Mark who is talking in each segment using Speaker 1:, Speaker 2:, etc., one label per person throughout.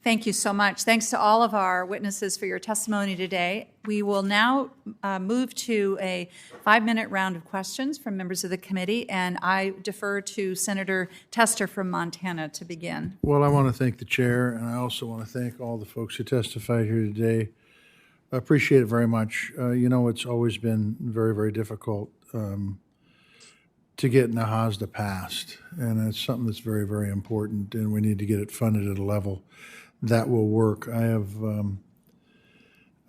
Speaker 1: Thank you so much. Thanks to all of our witnesses for your testimony today. We will now move to a 5-minute round of questions from members of the committee, and I defer to Senator Tester from Montana to begin.
Speaker 2: Well, I want to thank the chair, and I also want to thank all the folks who testified here today. I appreciate it very much. You know, it's always been very, very difficult to get NAHASDA passed, and it's something that's very, very important, and we need to get it funded at a level that will work. I have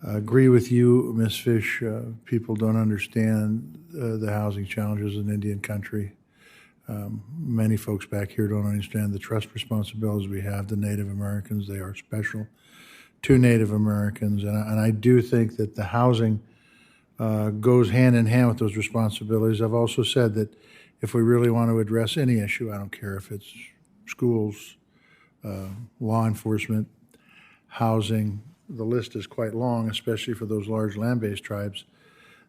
Speaker 2: agree with you, Ms. Fish. People don't understand the housing challenges in Indian country. Many folks back here don't understand the trust responsibilities we have to Native Americans. They are special to Native Americans, and I do think that the housing goes hand in hand with those responsibilities. I've also said that if we really want to address any issue, I don't care if it's schools, law enforcement, housing, the list is quite long, especially for those large land-based tribes,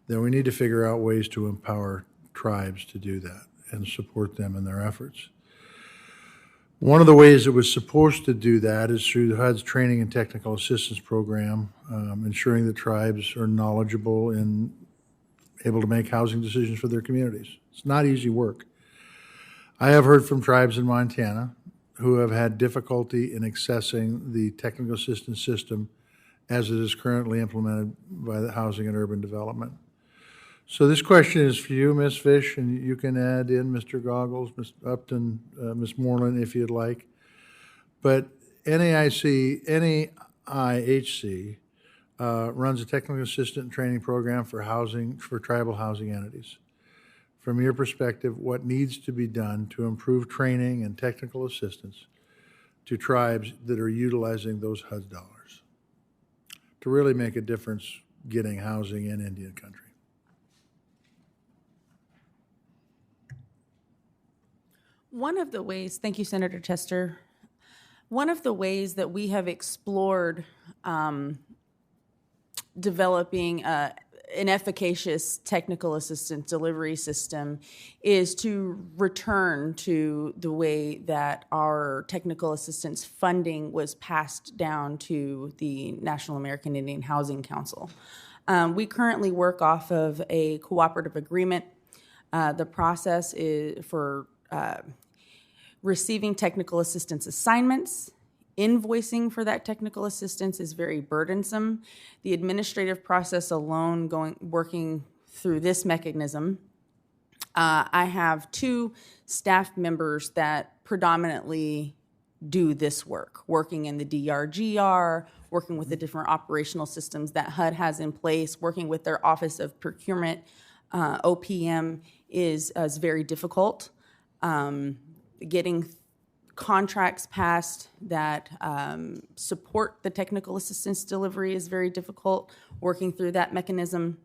Speaker 2: then we need to figure out ways to empower tribes to do that and support them in their efforts. One of the ways it was supposed to do that is through the HUD's Training and Technical Assistance Program, ensuring that tribes are knowledgeable and able to make housing decisions for their communities. It's not easy work. I have heard from tribes in Montana who have had difficulty in accessing the technical assistance system as it is currently implemented by the Housing and Urban Development. So this question is for you, Ms. Fish, and you can add in Mr. Goggles, Ms. Upton, Ms. Moreland, if you'd like. But NAIHC runs a technical assistant training program for tribal housing entities. From your perspective, what needs to be done to improve training and technical assistance to tribes that are utilizing those HUD dollars to really make a difference getting housing in Indian country?
Speaker 3: One of the ways, thank you, Senator Tester, one of the ways that we have explored developing an efficacious technical assistance delivery system is to return to the way that our technical assistance funding was passed down to the National American Indian Housing Council. We currently work off of a cooperative agreement. The process is for receiving technical assistance assignments. Invoicing for that technical assistance is very burdensome. The administrative process alone, working through this mechanism, I have 2 staff members that predominantly do this work, working in the DRGR, working with the different operational systems that HUD has in place, working with their Office of Procurement, OPM is very difficult. Getting contracts passed that support the technical assistance delivery is very difficult, working through that mechanism.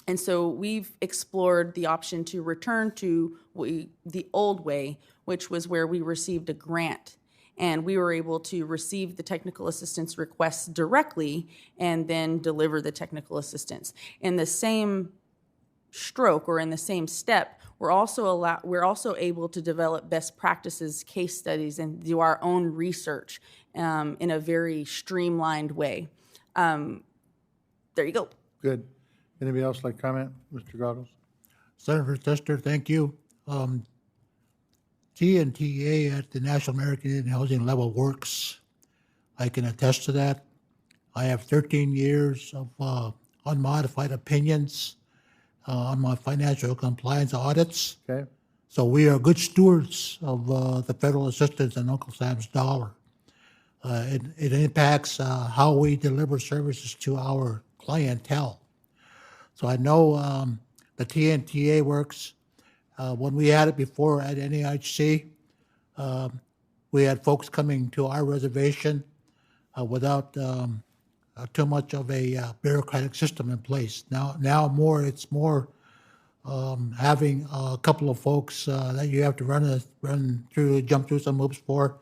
Speaker 3: And so we've explored the option to return to the old way, which was where we received a grant. And we were able to receive the technical assistance requests directly and then deliver the technical assistance. In the same stroke or in the same step, we're also able to develop best practices, case studies, and do our own research in a very streamlined way. There you go.
Speaker 2: Good. Anybody else like comment? Mr. Goggles?
Speaker 4: Senator Tester, thank you. TNTA at the National American Indian Housing level works. I can attest to that. I have 13 years of unmodified opinions on my financial compliance audits.
Speaker 2: Okay.
Speaker 4: So we are good stewards of the federal assistance and Uncle Sam's dollar. It impacts how we deliver services to our clientele. So I know the TNTA works. When we had it before at NAIHC, we had folks coming to our reservation without too much of a bureaucratic system in place. Now it's more having a couple of folks that you have to jump through some hoops for.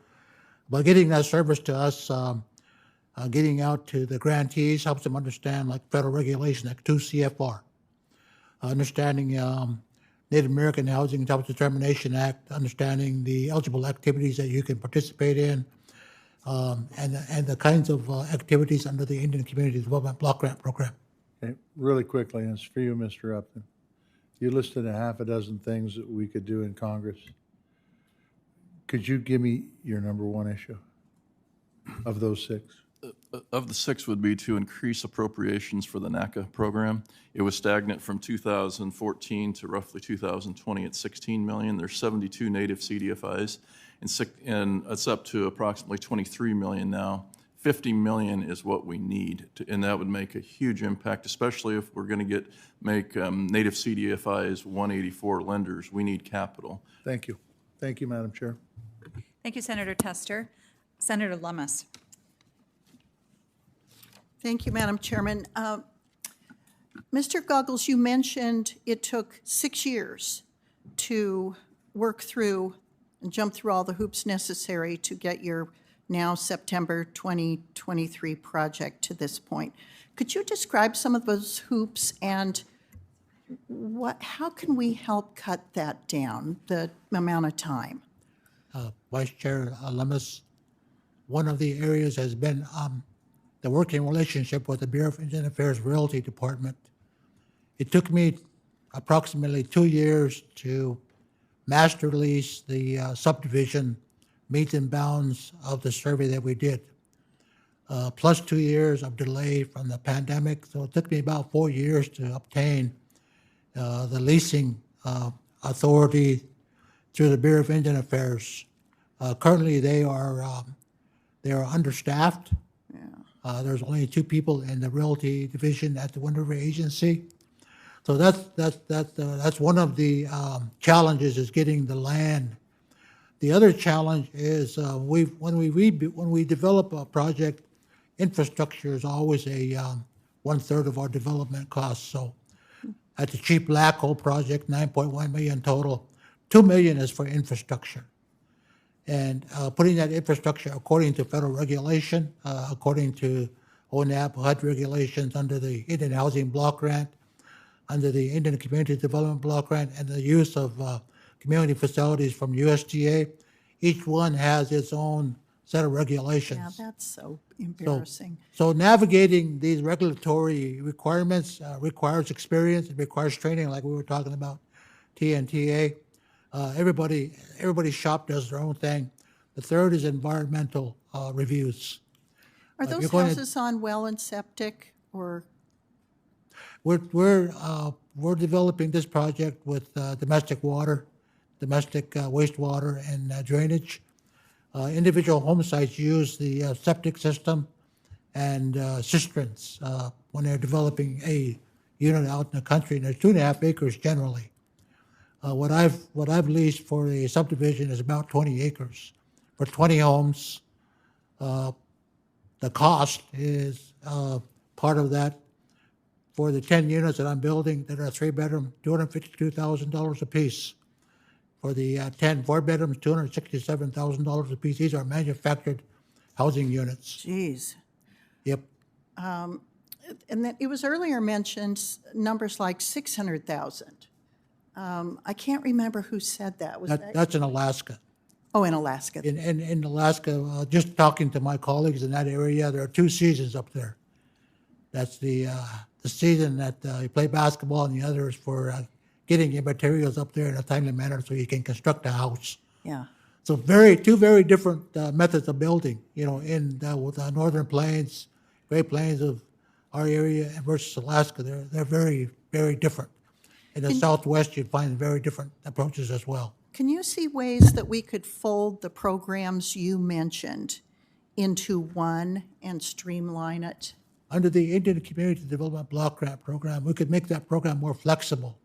Speaker 4: But getting that service to us, getting out to the grantees helps them understand like federal regulation, like 2 CFR, understanding Native American Housing and Self-Determination Act, understanding the eligible activities that you can participate in, and the kinds of activities under the Indian Community Development Block Grant Program.
Speaker 2: Okay, really quickly, and it's for you, Mr. Upton. You listed a half a dozen things that we could do in Congress. Could you give me your number one issue of those six?
Speaker 5: Of the six would be to increase appropriations for the NACA program. It was stagnant from 2014 to roughly 2020 at 16 million. There's 72 native CDFIs, and it's up to approximately 23 million now. 50 million is what we need, and that would make a huge impact, especially if we're going to make native CDFIs 184 lenders. We need capital.
Speaker 2: Thank you. Thank you, Madam Chair.
Speaker 1: Thank you, Senator Tester. Senator Lummis.
Speaker 6: Thank you, Madam Chairman. Mr. Goggles, you mentioned it took 6 years to work through and jump through all the hoops necessary to get your now September 2023 project to this point. Could you describe some of those hoops and how can we help cut that down, the amount of time?
Speaker 4: Vice Chair Lummis, one of the areas has been the working relationship with the Bureau of Indian Affairs Realty Department. It took me approximately 2 years to master lease the subdivision meets and bounds of the survey that we did, plus 2 years of delay from the pandemic. So it took me about 4 years to obtain the leasing authority through the Bureau of Indian Affairs. Currently, they are understaffed. There's only 2 people in the realty division at the Wind River Agency. So that's one of the challenges, is getting the land. The other challenge is when we develop a project, infrastructure is always a 1/3 of our development costs. So at the Cheap Laco project, 9.1 million total, 2 million is for infrastructure. And putting that infrastructure according to federal regulation, according to ONAP, HUD regulations, under the Indian Housing Block Grant, under the Indian Community Development Block Grant, and the use of community facilities from USDA, each one has its own set of regulations.
Speaker 6: Yeah, that's so embarrassing.
Speaker 4: So navigating these regulatory requirements requires experience, it requires training, like we were talking about, TNTA. Everybody's shop does their own thing. The third is environmental reviews.
Speaker 6: Are those houses on well and septic, or?
Speaker 4: We're developing this project with domestic water, domestic wastewater, and drainage. Individual home sites use the septic system and cisterns when they're developing a unit out in the country, and there's 2.5 acres generally. What I've leased for the subdivision is about 20 acres for 20 homes. The cost is part of that. For the 10 units that I'm building that are 3-bedroom, $252,000 a piece. For the 10 4-bedrooms, $267,000 a piece. These are manufactured housing units.
Speaker 6: Geez.
Speaker 4: Yep.
Speaker 6: And then it was earlier mentioned numbers like 600,000. I can't remember who said that.
Speaker 4: That's in Alaska.
Speaker 6: Oh, in Alaska.
Speaker 4: In Alaska, just talking to my colleagues in that area, there are 2 seasons up there. That's the season that you play basketball, and the other is for getting your materials up there in a timely manner so you can construct a house.
Speaker 6: Yeah.
Speaker 4: So two very different methods of building. In with the Northern Plains, Great Plains of our area versus Alaska, they're very, very different. In the Southwest, you'd find very different approaches as well.
Speaker 6: Can you see ways that we could fold the programs you mentioned into one and streamline it?
Speaker 4: Under the Indian Community Development Block Grant Program, we could make that program more flexible,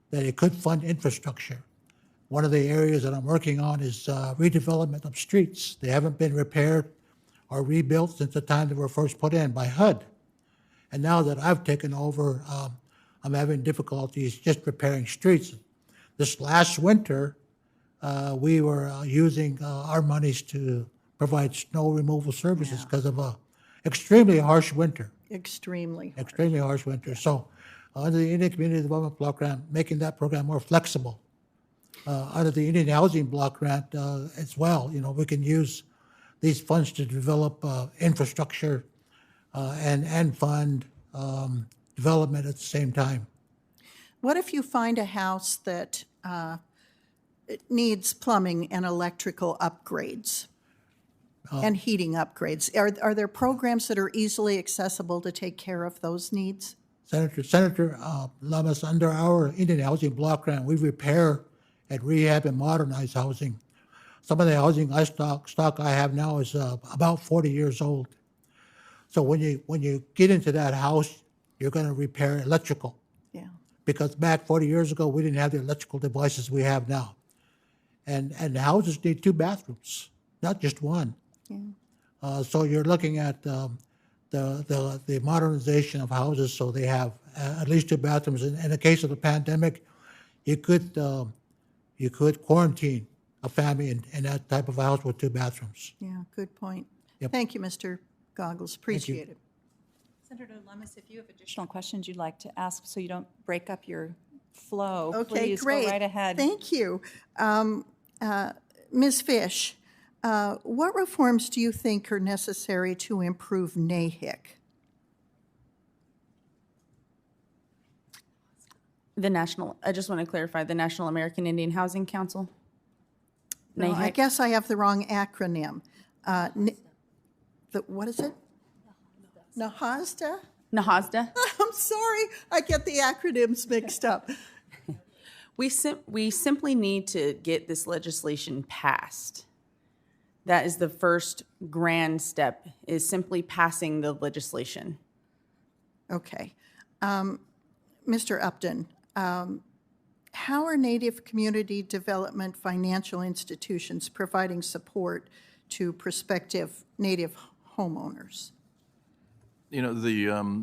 Speaker 4: that it could fund infrastructure. One of the areas that I'm working on is redevelopment of streets. They haven't been repaired or rebuilt since the time they were first put in by HUD. And now that I've taken over, I'm having difficulties just repairing streets. This last winter, we were using our monies to provide snow removal services because of a extremely harsh winter.
Speaker 6: Extremely
Speaker 4: harsh winter. So under the Indian Community Development Block Grant, making that program more flexible. Under the Indian Housing Block Grant as well, we can use these funds to develop infrastructure and fund development at the same time.
Speaker 6: What if you find a house that it needs plumbing and electrical upgrades and heating upgrades? Are there programs that are easily accessible to take care of those needs?
Speaker 4: Senator Lamas, under our Indian Housing Block Grant, we repair and rehab and modernize housing. Some of the housing stock I have now is about 40 years old. So when you get into that house, you're going to repair electrical.
Speaker 6: Yeah.
Speaker 4: Because back 40 years ago, we didn't have the electrical devices we have now. And the houses need 2 bathrooms, not just one. Yeah. So you're looking at the modernization of houses so they have at least 2 bathrooms. In the case of the pandemic, you could quarantine a family in that type of house with 2 bathrooms.
Speaker 6: Yeah, good point.
Speaker 4: Yep.
Speaker 6: Thank you, Mr. Goggles. Appreciate it.
Speaker 1: Senator Lummis, if you have additional questions you'd like to ask so you don't break up your flow,
Speaker 6: Okay,
Speaker 1: please
Speaker 6: great.
Speaker 1: go right ahead.
Speaker 6: Thank you. Ms. Fish, what reforms do you think are necessary to improve NAHIC?
Speaker 3: I just want to clarify, the National American Indian Housing Council?
Speaker 6: No, I guess I have the wrong acronym. What is it? NAHASDA?
Speaker 3: NAHASDA?
Speaker 6: I'm sorry, I get the acronyms mixed up.
Speaker 3: We simply need to get this legislation passed. That is the first grand step, is simply passing the legislation.
Speaker 6: Okay. Mr. Upton, how are Native community development financial institutions providing support to prospective Native homeowners?
Speaker 5: You know,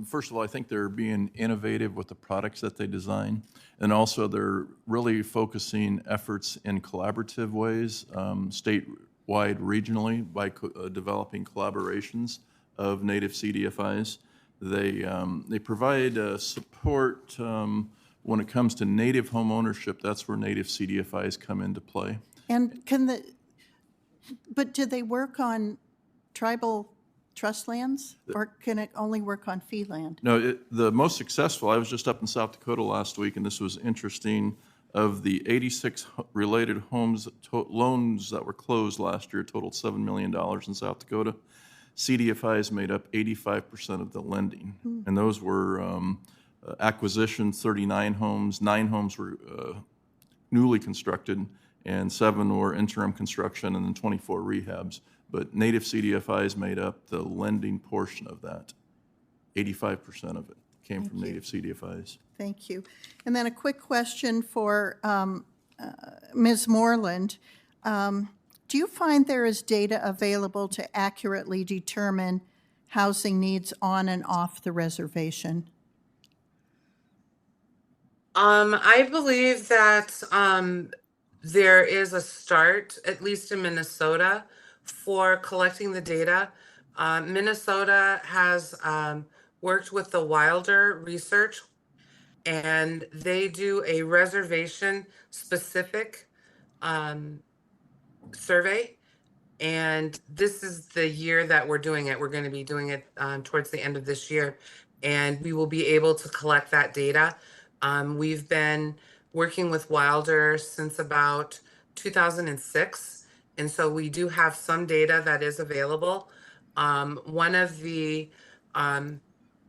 Speaker 5: first of all, I think they're being innovative with the products that they design, and also they're really focusing efforts in collaborative ways, statewide, regionally, by developing collaborations of Native CDFIs. They provide support when it comes to Native home ownership. That's where Native CDFIs come into play.
Speaker 6: And but do they work on tribal trust lands, or can it only work on fee land?
Speaker 5: No, the most successful, I was just up in South Dakota last week, and this was interesting, of the 86 related homes loans that were closed last year, totaled $7 million in South Dakota. CDFIs made up 85% of the lending, and those were acquisitions, 39 homes, 9 homes were newly constructed, and 7 were interim construction, and then 24 rehabs. But Native CDFIs made up the lending portion of that. 85% of it came from Native CDFIs.
Speaker 6: Thank you. And then a quick question for Ms. Moreland. Do you find there is data available to accurately determine housing needs on and off the reservation?
Speaker 7: I believe that there is a start, at least in Minnesota, for collecting the data. Minnesota has worked with the Wilder Research, and they do a reservation-specific survey. And this is the year that we're doing it. We're going to be doing it towards the end of this year, and we will be able to collect that data. We've been working with Wilder since about 2006. And so we do have some data that is available. One of the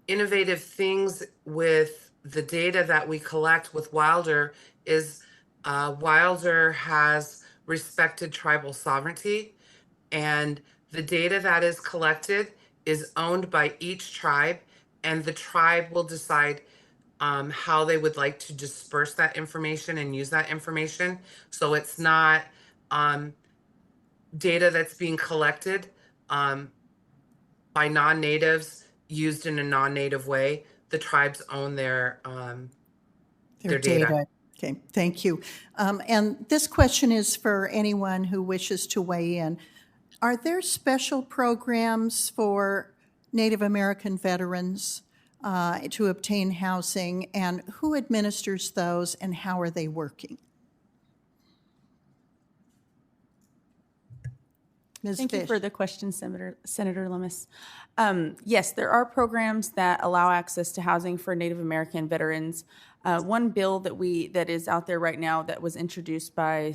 Speaker 7: innovative things with the data that we collect with Wilder is Wilder has respected tribal sovereignty, and the data that is collected is owned by each tribe, and the tribe will decide how they would like to disperse that information and use that information. So it's not data that's being collected by non-natives used in a non-native way. The tribes own their data.
Speaker 6: Okay, thank you. And this question is for anyone who wishes to weigh in. Are there special programs for Native American veterans to obtain housing, and who administers those, and how are they working? Ms.
Speaker 3: Thank you
Speaker 6: Fish.
Speaker 3: for the question, Senator Lummis. Yes, there are programs that allow access to housing for Native American veterans. One bill that is out there right now that was introduced by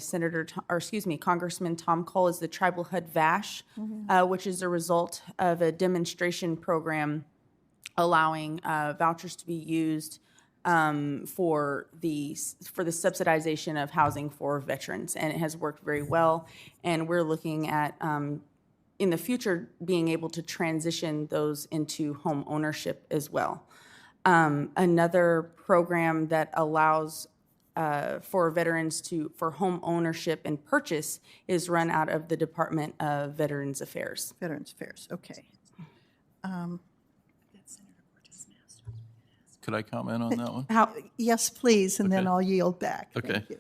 Speaker 3: Congressman Tom Cole is the Tribal HUD VASH, which is a result of a demonstration program allowing vouchers to be used for the subsidization of housing for veterans, and it has worked very well. And we're looking at in the future being able to transition those into home ownership as well. Another program that allows for veterans for home ownership and purchase is run out of the Department of Veterans Affairs.
Speaker 6: Veterans Affairs, okay.
Speaker 5: Could I comment on that one?
Speaker 6: Yes, please, and then
Speaker 5: Okay.
Speaker 6: I'll yield back.
Speaker 5: Okay.
Speaker 6: Thank you.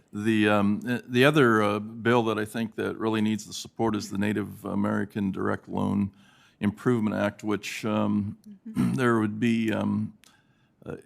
Speaker 5: The other bill that I think that really needs the support is the Native American Direct Loan Improvement Act, which there would be,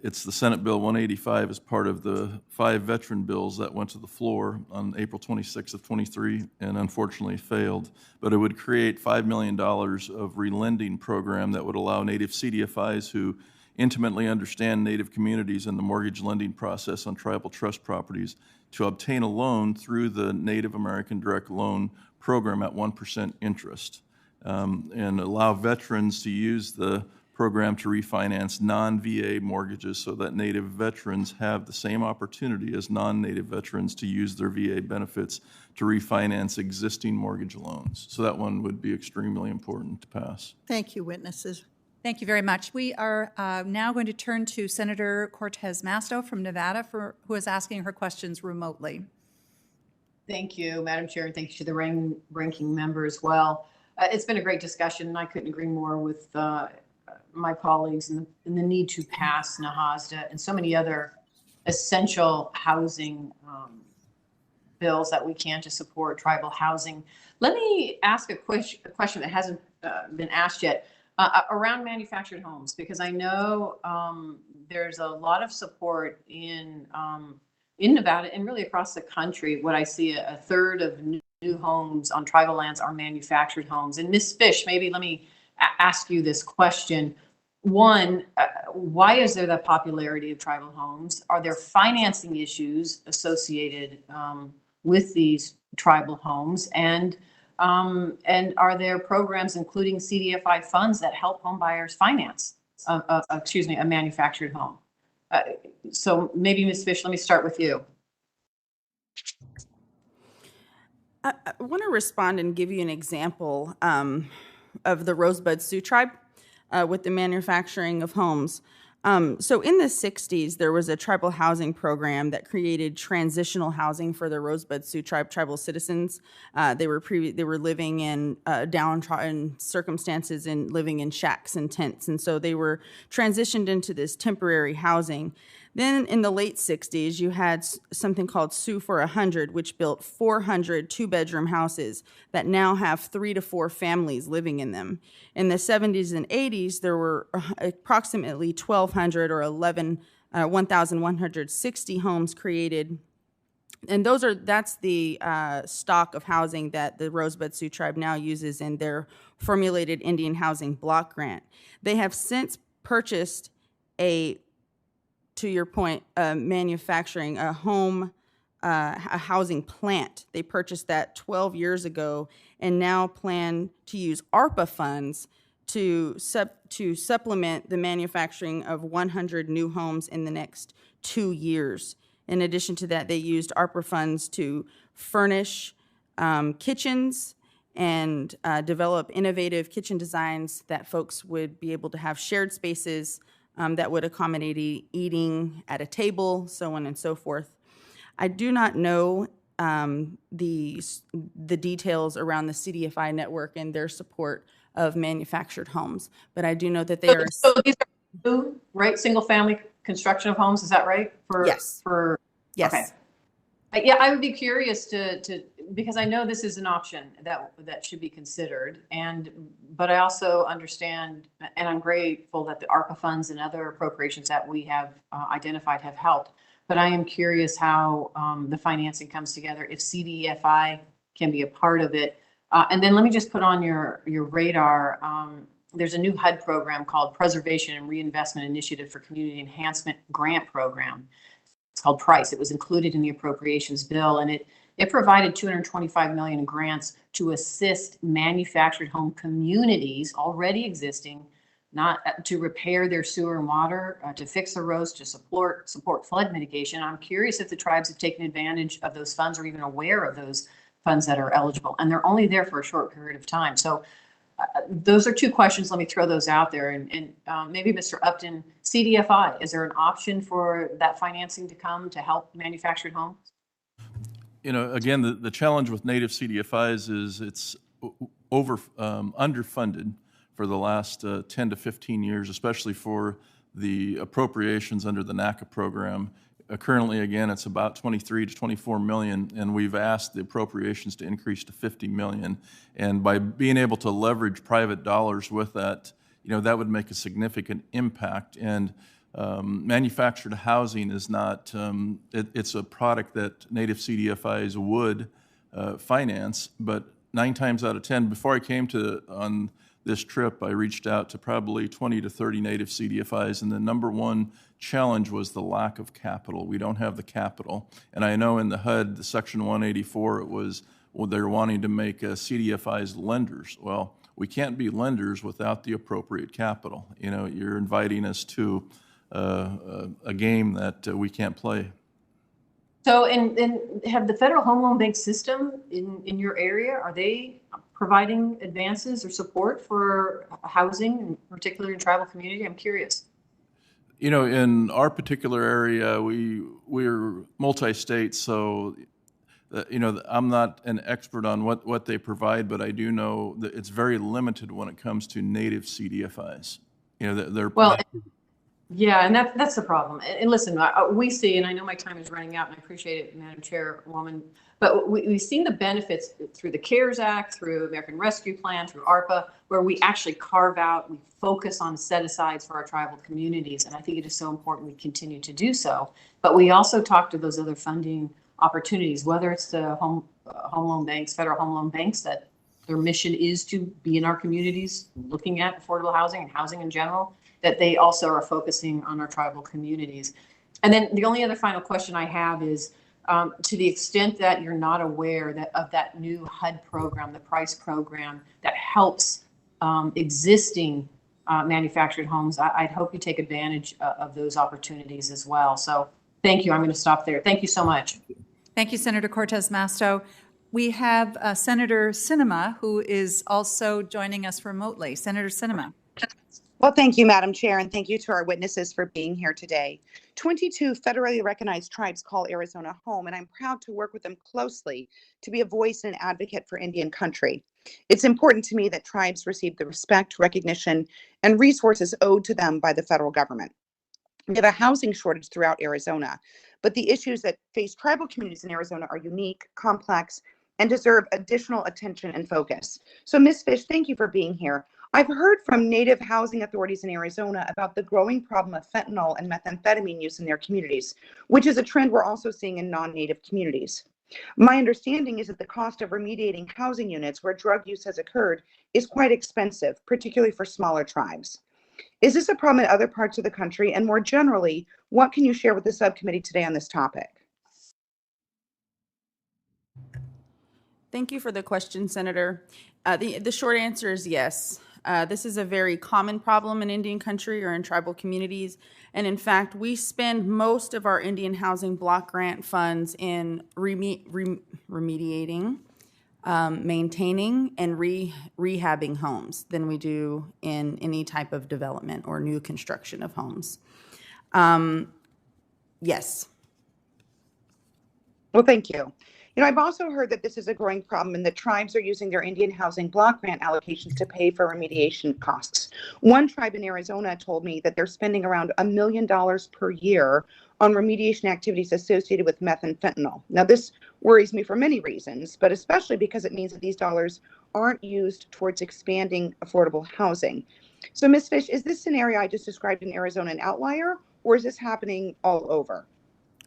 Speaker 5: it's the Senate Bill 185 as part of the 5 veteran bills that went to the floor on April 26th of 23 and unfortunately failed. But it would create $5 million of relending program that would allow Native CDFIs who intimately understand Native communities and the mortgage lending process on tribal trust properties to obtain a loan through the Native American Direct Loan Program at 1% interest, and allow veterans to use the program to refinance non-VA mortgages so that Native veterans have the same opportunity as non-Native veterans to use their VA benefits to refinance existing mortgage loans. So that one would be extremely important to pass.
Speaker 6: Thank you, witnesses.
Speaker 1: Thank you very much. We are now going to turn to Senator Cortez Masto from Nevada, who is asking her questions remotely.
Speaker 8: Thank you, Madam Chair, and thank you to the ranking member as well. It's been a great discussion, and I couldn't agree more with my colleagues in the need to pass NAHASDA and so many other essential housing bills that we can to support tribal housing. Let me ask a question that hasn't been asked yet. Around manufactured homes, because I know there's a lot of support in Nevada and really across the country. What I see, a third of new homes on tribal lands are manufactured homes. And Ms. Fish, maybe let me ask you this question. One, why is there that popularity of tribal homes? Are there financing issues associated with these tribal homes? And are there programs, including CDFI funds, that help home buyers finance, a manufactured home? So maybe Ms. Fish, let me start with you.
Speaker 3: I want to respond and give you an example of the Rosebud Sioux tribe with the manufacturing of homes. So in the 60s, there was a tribal housing program that created transitional housing for the Rosebud Sioux tribal citizens. They were living in downtrodden circumstances and living in shacks and tents, and so they were transitioned into this temporary housing. Then in the late 60s, you had something called Sioux for 100, which built 400 two-bedroom houses that now have 3 to 4 families living in them. In the 70s and 80s, there were approximately 1,200 or 1,160 homes created. And that's the stock of housing that the Rosebud Sioux tribe now uses in their formulated Indian housing block grant. They have since purchased to your point, manufacturing a housing plant. They purchased that 12 years ago and now plan to use ARPA funds to supplement the manufacturing of 100 new homes in the next 2 years. In addition to that, they used ARPA funds to furnish kitchens and develop innovative kitchen designs that folks would be able to have shared spaces that would accommodate eating at a table, so on and so forth. I do not know the details around the CDFI network and their support of manufactured homes, but I do know that they are.
Speaker 8: So these are new, right? Single family construction of homes, is that right?
Speaker 3: Yes. Yes.
Speaker 8: Okay. Yeah, I would be curious to because I know this is an option that should be considered, but I also understand, and I'm grateful that the ARPA funds and other appropriations that we have identified have helped. But I am curious how the financing comes together. If CDFI can be a part of it, And then let me just put on your radar, there's a new HUD program called Preservation and Reinvestment Initiative for Community Enhancement Grant Program. It's called PRICE. It was included in the appropriations bill, and it provided $225 million in grants to assist manufactured home communities already existing, not to repair their sewer and water, to fix their roads, to support flood mitigation. I'm curious if the tribes have taken advantage of those funds or even aware of those funds that are eligible, and they're only there for a short period of time. So those are two questions. Let me throw those out there. And maybe Mr. Upton, CDFI, is there an option for that financing to come to help manufactured homes?
Speaker 5: You know, again, the challenge with native CDFIs is it's underfunded for the last 10 to 15 years, especially for the appropriations under the NACA program. Currently, again, it's about 23 to 24 million, and we've asked the appropriations to increase to 50 million. And by being able to leverage private dollars with that, you know, that would make a significant impact. And manufactured housing is not, it's a product that native CDFIs would finance, but 9 times out of 10, before I came on this trip, I reached out to probably 20 to 30 native CDFIs, and the number one challenge was the lack of capital. We don't have the capital. And I know in the HUD, the Section 184, it was, well, they're wanting to make CDFIs lenders. Well, we can't be lenders without the appropriate capital. You know, you're inviting us to a game that we can't play.
Speaker 8: So, and have the Federal Home Loan Bank system in your area, are they providing advances or support for housing, particularly in tribal community? I'm curious.
Speaker 5: You know, in our particular area, we're multi-state, so you know, I'm not an expert on what they provide, but I do know that it's very limited when it comes to native CDFIs. You know, they're
Speaker 8: well. Yeah, and that's the problem. And listen, we see, and I know my time is running out, and I appreciate it, Madam Chairwoman, but we've seen the benefits through the CARES Act, through American Rescue Plan, through ARPA, where we actually carve out, we focus on set-asides for our tribal communities, and I think it is so important we continue to do so. But we also talk to those other funding opportunities, whether it's the home loan banks, federal home loan banks, that their mission is to be in our communities, looking at affordable housing and housing in general, that they also are focusing on our tribal communities. And then the only other final question I have is, to the extent that you're not aware of that new HUD program, the PRICE program, that helps existing manufactured homes, I'd hope you take advantage of those opportunities as well. So thank you. I'm going to stop there. Thank you so much.
Speaker 1: Thank you, Senator Cortez Masto. We have Senator Sinema, who is also joining us remotely. Senator Sinema.
Speaker 9: Well, thank you, Madam Chair, and thank you to our witnesses for being here today. 22 federally recognized tribes call Arizona home, and I'm proud to work with them closely to be a voice and advocate for Indian country. It's important to me that tribes receive the respect, recognition, and resources owed to them by the federal government. We have a housing shortage throughout Arizona, but the issues that face tribal communities in Arizona are unique, complex, and deserve additional attention and focus. So, Ms. Fish, thank you for being here. I've heard from native housing authorities in Arizona about the growing problem of fentanyl and methamphetamine use in their communities, which is a trend we're also seeing in non-native communities. My understanding is that the cost of remediating housing units where drug use has occurred is quite expensive, particularly for smaller tribes. Is this a problem in other parts of the country? And more generally, what can you share with the subcommittee today on this topic?
Speaker 3: Thank you for the question, Senator. The short answer is yes. This is a very common problem in Indian country or in tribal communities. And in fact, we spend most of our Indian housing block grant funds in remediating, maintaining, and rehabbing homes than we do in any type of development or new construction of homes. Yes.
Speaker 9: Well, thank you. You know, I've also heard that this is a growing problem and that tribes are using their Indian housing block grant allocations to pay for remediation costs. One tribe in Arizona told me that they're spending around $1 million per year on remediation activities associated with meth and fentanyl. Now, this worries me for many reasons, but especially because it means that these dollars aren't used towards expanding affordable housing. So, Ms. Fish, is this scenario I just described in Arizona an outlier, or is this happening all over?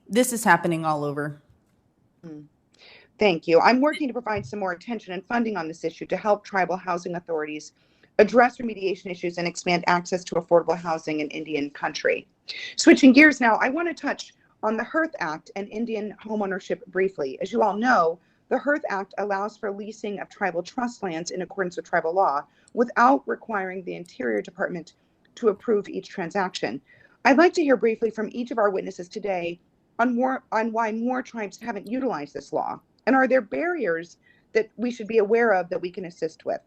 Speaker 3: This is happening all over.
Speaker 9: Thank you. I'm working to provide some more attention and funding on this issue to help tribal housing authorities address remediation issues and expand access to affordable housing in Indian country. Switching gears now, I want to touch on the Hearth Act and Indian homeownership briefly. As you all know, the Hearth Act allows for leasing of tribal trust lands in accordance with tribal law without requiring the Interior Department to approve each transaction. I'd like to hear briefly from each of our witnesses today on why more tribes haven't utilized this law, and are there barriers that we should be aware of that we can assist with?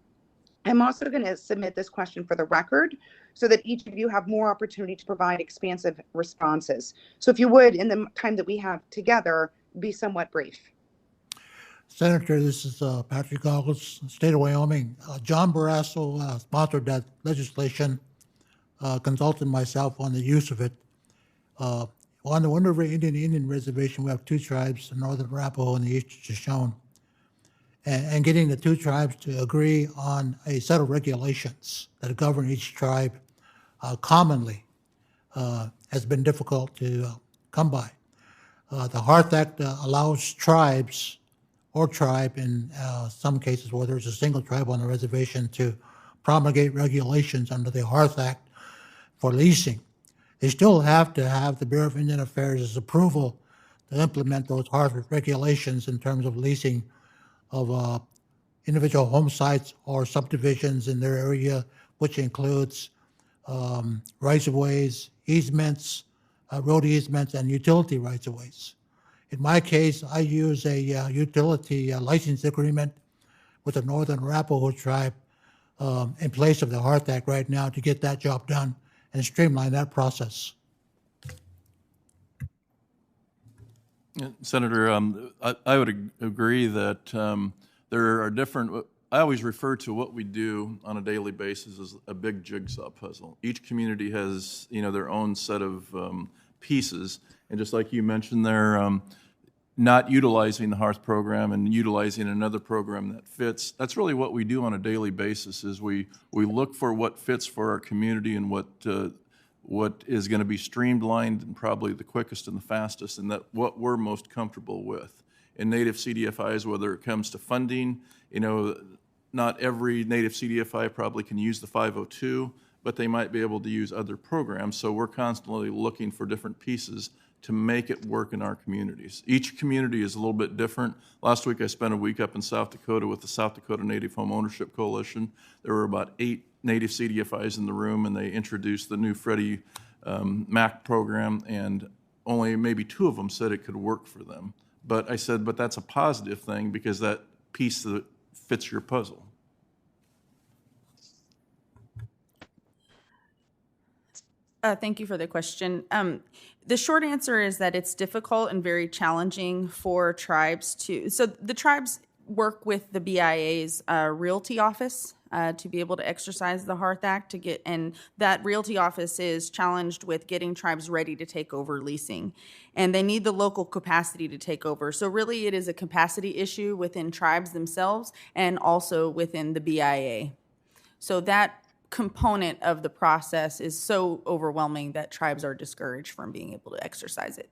Speaker 9: I'm also going to submit this question for the record so that each of you have more opportunity to provide expansive responses. So if you would, in the time that we have together, be somewhat brief.
Speaker 4: Senator, this is Patrick Goggles, state of Wyoming. John Barrasso sponsored that legislation, consulted myself on the use of it. On the Wind River Indian Reservation, we have two tribes, the Northern Arapaho and the Eastern Shoshone. And getting the two tribes to agree on a set of regulations that govern each tribe commonly has been difficult to come by. The Hearth Act allows tribes or tribe in some cases where there's a single tribe on the reservation to promulgate regulations under the Hearth Act for leasing. They still have to have the Bureau of Indian Affairs' approval to implement those Hearth regulations in terms of leasing of individual home sites or subdivisions in their area, which includes rights-of-ways, easements, road easements, and utility rights-of-ways. In my case, I use a utility license agreement with the Northern Arapaho tribe in place of the Hearth Act right now to get that job done and streamline that process.
Speaker 5: Senator, I would agree that there are different, I always refer to what we do on a daily basis as a big jigsaw puzzle. Each community has, their own set of pieces, and just like you mentioned there, not utilizing the Hearth program and utilizing another program that fits, that's really what we do on a daily basis, is we look for what fits for our community and what is going to be streamlined and probably the quickest and the fastest, and that what we're most comfortable with. In Native CDFIs, whether it comes to funding, not every Native CDFI probably can use the 502, but they might be able to use other programs. So we're constantly looking for different pieces to make it work in our communities. Each community is a little bit different. Last week I spent a week up in South Dakota with the South Dakota Native Home Ownership Coalition. There were about 8 Native CDFIs in the room, and they introduced the new Freddie Mac program, and only maybe 2 of them said it could work for them. But I said, but that's a positive thing because that piece that fits your puzzle.
Speaker 3: Thank you for the question. The short answer is that it's difficult and very challenging for tribes to, so the tribes work with the BIA's realty office to be able to exercise the Hearth Act and that realty office is challenged with getting tribes ready to take over leasing. And they need the local capacity to take over. So really it is a capacity issue within tribes themselves and also within the BIA. So that component of the process is so overwhelming that tribes are discouraged from being able to exercise it.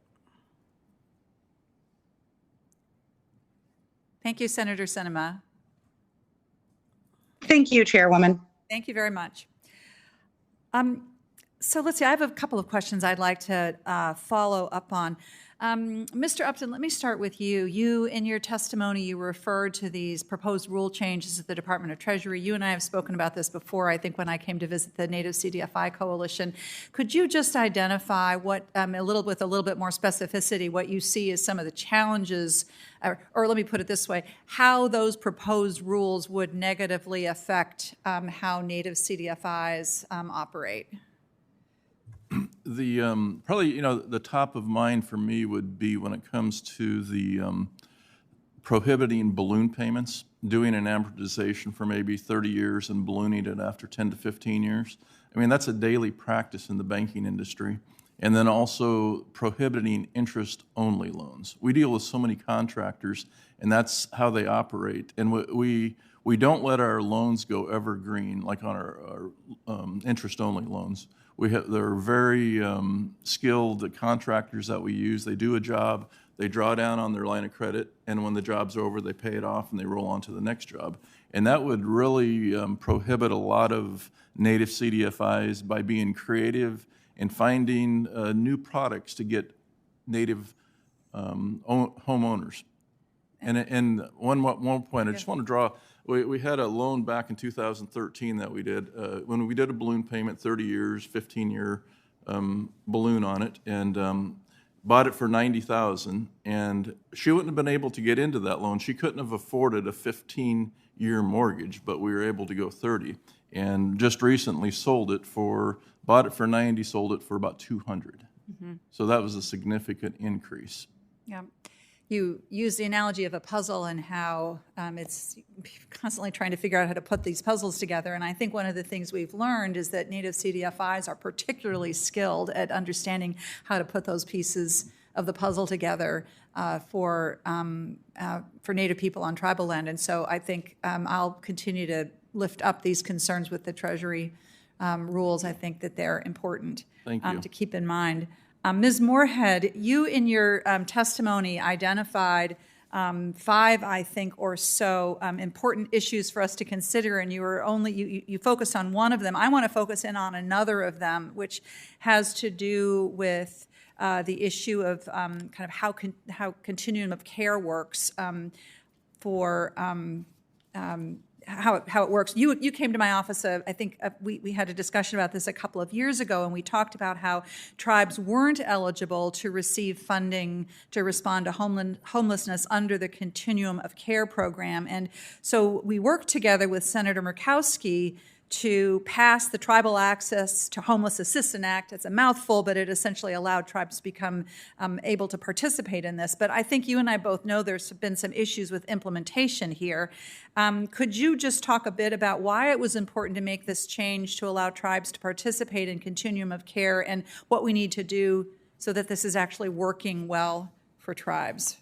Speaker 1: Thank you, Senator Sinema.
Speaker 9: Thank you, Chairwoman.
Speaker 1: Thank you very much. So let's see, I have a couple of questions I'd like to follow up on. Mr. Upton, let me start with you. You, in your testimony, you referred to these proposed rule changes at the Department of Treasury. You and I have spoken about this before, I think, when I came to visit the Native CDFI Coalition. Could you just identify what, with a little bit more specificity, what you see as some of the challenges, or let me put it this way, how those proposed rules would negatively affect how Native CDFIs operate?
Speaker 5: The probably the top of mind for me would be when it comes to the prohibiting balloon payments, doing an amortization for maybe 30 years and ballooning it after 10 to 15 years. I mean, that's a daily practice in the banking industry. And then also prohibiting interest-only loans. We deal with so many contractors, and that's how they operate. And what We don't let our loans go evergreen, like on our interest-only loans. They're very skilled contractors that we use. They do a job, they draw down on their line of credit, and when the job's over, they pay it off and they roll on to the next job. And that would really prohibit a lot of native CDFIs by being creative and finding new products to get native homeowners. And one point, I just want to draw, we had a loan back in 2013 that we did. When we did a balloon payment, 30 years, 15-year balloon on it, and bought it for $90,000, and she wouldn't have been able to get into that loan. She couldn't have afforded a 15-year mortgage, but we were able to go 30. And just recently bought it for 90, sold it for about 200. So that was a significant increase.
Speaker 1: Yeah. You use the analogy of a puzzle and how it's constantly trying to figure out how to put these puzzles together. And I think one of the things we've learned is that native CDFIs are particularly skilled at understanding how to put those pieces of the puzzle together for native people on tribal land. And so I think I'll continue to lift up these concerns with the Treasury rules. I think that they're important to keep in mind. Ms. Morehead, you in your testimony identified 5, I think, or so important issues for us to consider, and you focused on one of them. I want to focus in on another of them, which has to do with the issue of kind of how continuum of care works for how it works. You came to my office, I think we had a discussion about this a couple of years ago, and we talked about how tribes weren't eligible to receive funding to respond to homelessness under the Continuum of Care program. And so we worked together with Senator Murkowski to pass the Tribal Access to Homeless Assistance Act. It's a mouthful, but it essentially allowed tribes to become able to participate in this. But I think you and I both know there's been some issues with implementation here. Could you just talk a bit about why it was important to make this change to allow tribes to participate in continuum of care and what we need to do so that this is actually working well for tribes?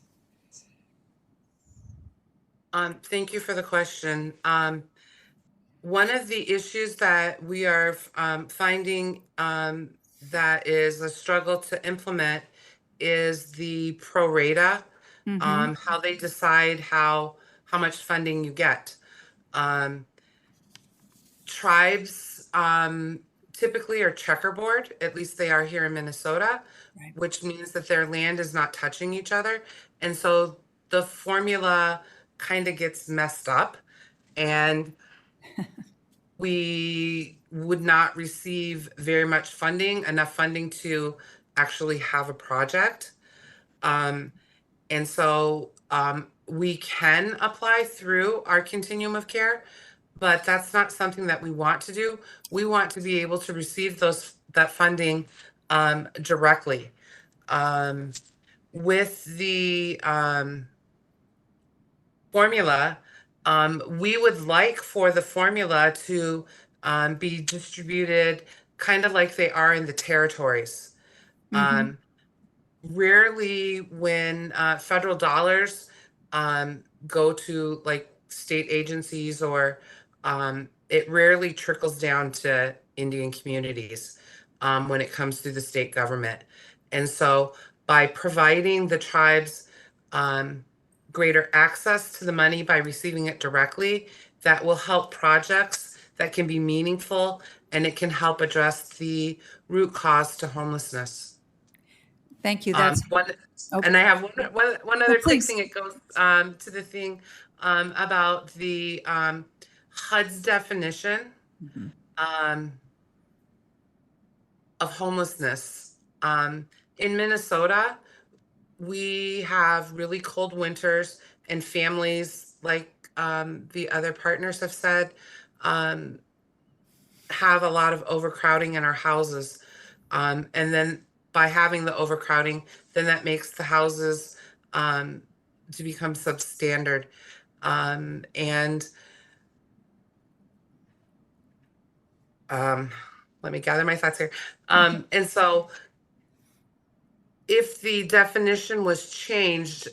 Speaker 7: Thank you for the question. One of the issues that we are finding that is a struggle to implement is the pro rata, how they decide how much funding you get. Tribes typically are checkerboard, at least they are here in Minnesota, which means that their land is not touching each other. And so the formula kind of gets messed up, and we would not receive very much funding, enough funding to actually have a project. And so we can apply through our continuum of care, but that's not something that we want to do. We want to be able to receive that funding directly. With the formula, we would like for the formula to be distributed kind of like they are in the territories. Rarely when federal dollars go to like state agencies or it rarely trickles down to Indian communities when it comes through the state government. And so by providing the tribes greater access to the money by receiving it directly, that will help projects that can be meaningful, and it can help address the root cause to homelessness.
Speaker 1: Thank you. That's
Speaker 7: and I have one other quick
Speaker 1: please.
Speaker 7: thing. It goes to the thing about the HUD's definition of homelessness. In Minnesota, we have really cold winters, and families, like the other partners have said, have a lot of overcrowding in our houses. And then by having the overcrowding, then that makes the houses to become substandard. And let me gather my thoughts here. And so if the definition was changed,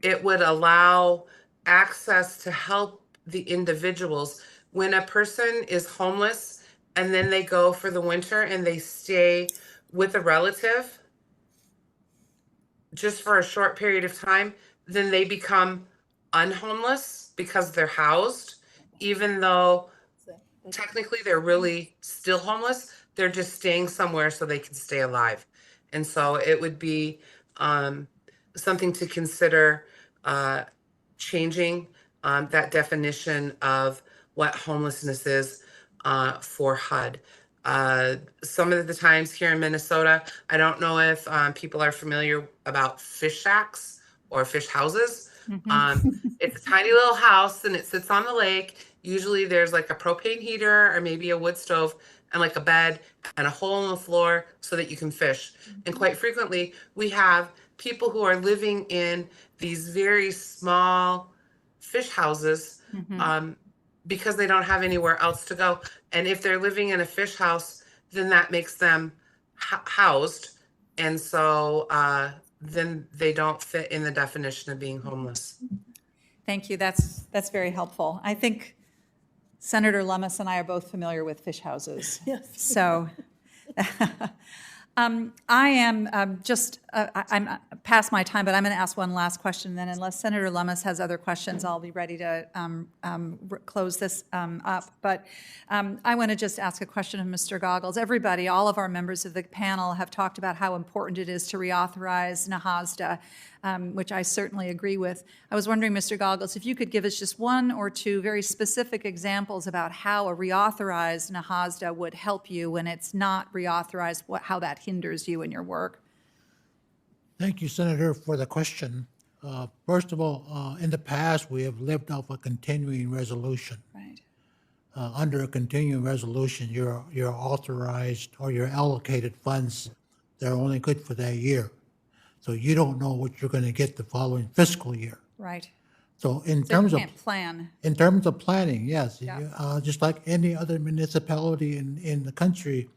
Speaker 7: it would allow access to help the individuals. When a person is homeless and then they go for the winter and they stay with a relative just for a short period of time, then they become unhomeless because they're housed, even though technically they're really still homeless. They're just staying somewhere so they can stay alive. And so it would be something to consider changing that definition of what homelessness is for HUD. Some of the times here in Minnesota, I don't know if people are familiar about fish shacks or fish houses. It's a tiny little house and it sits on the lake. Usually there's like a propane heater or maybe a wood stove and like a bed and a hole in the floor so that you can fish. And quite frequently we have people who are living in these very small fish houses because they don't have anywhere else to go. And if they're living in a fish house, then that makes them housed. And so then they don't fit in the definition of being homeless.
Speaker 1: Thank you. That's very helpful. I think Senator Lummis and I are both familiar with fish houses. Yes. So I am I'm past my time, but I'm going to ask one last question. Then unless Senator Lummis has other questions, I'll be ready to close this up. But I want to just ask a question of Mr. Goggles. Everybody, all of our members of the panel have talked about how important it is to reauthorize NAHASDA, which I certainly agree with. I was wondering, Mr. Goggles, if you could give us just one or two very specific examples about how a reauthorized NAHASDA would help you when it's not reauthorized, how that hinders you in your work.
Speaker 4: Thank you, Senator, for the question. First of all, in the past, we have lived off a continuing resolution.
Speaker 1: Right.
Speaker 4: Under a continuing resolution, you're authorized or you're allocated funds that are only good for that year. So you don't know what you're going to get the following fiscal year.
Speaker 1: Right.
Speaker 4: So
Speaker 1: You can't plan.
Speaker 4: In terms of planning, yes,
Speaker 1: Yeah.
Speaker 4: just like any other municipality in the country,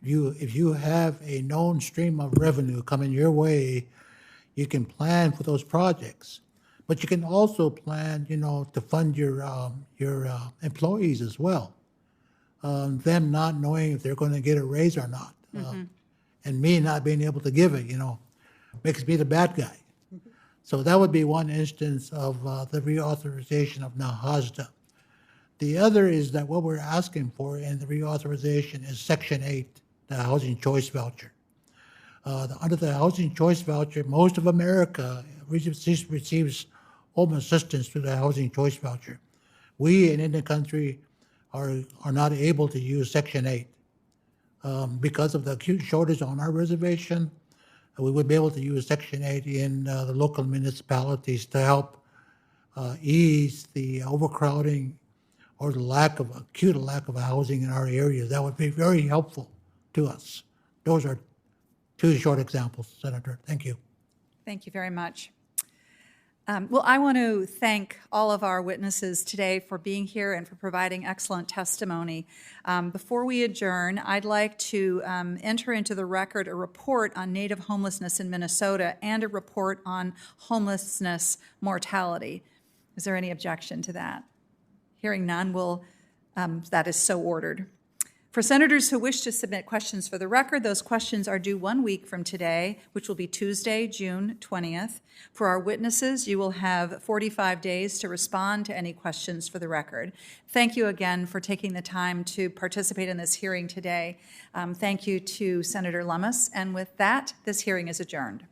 Speaker 4: if you have a known stream of revenue coming your way, you can plan for those projects. But you can also plan, to fund your employees as well. Them not knowing if they're going to get a raise or not, and me not being able to give it, makes me the bad guy. So that would be one instance of the reauthorization of NAHASDA. The other is that what we're asking for in the reauthorization is Section 8, the Housing Choice Voucher. Under the Housing Choice Voucher, most of America receives home assistance through the Housing Choice Voucher. We in the country are not able to use Section 8 because of the acute shortage on our reservation. We would be able to use Section 8 in the local municipalities to help ease the overcrowding or the acute lack of housing in our areas. That would be very helpful to us. Those are two short examples, Senator. Thank you.
Speaker 1: Thank you very much. Well, I want to thank all of our witnesses today for being here and for providing excellent testimony. Before we adjourn, I'd like to enter into the record a report on Native homelessness in Minnesota and a report on homelessness mortality. Is there any objection to that? Hearing none, that is so ordered. For senators who wish to submit questions for the record, those questions are due 1 week from today, which will be Tuesday, June 20th. For our witnesses, you will have 45 days to respond to any questions for the record. Thank you again for taking the time to participate in this hearing today. Thank you to Senator Lummis. And with that, this hearing is adjourned.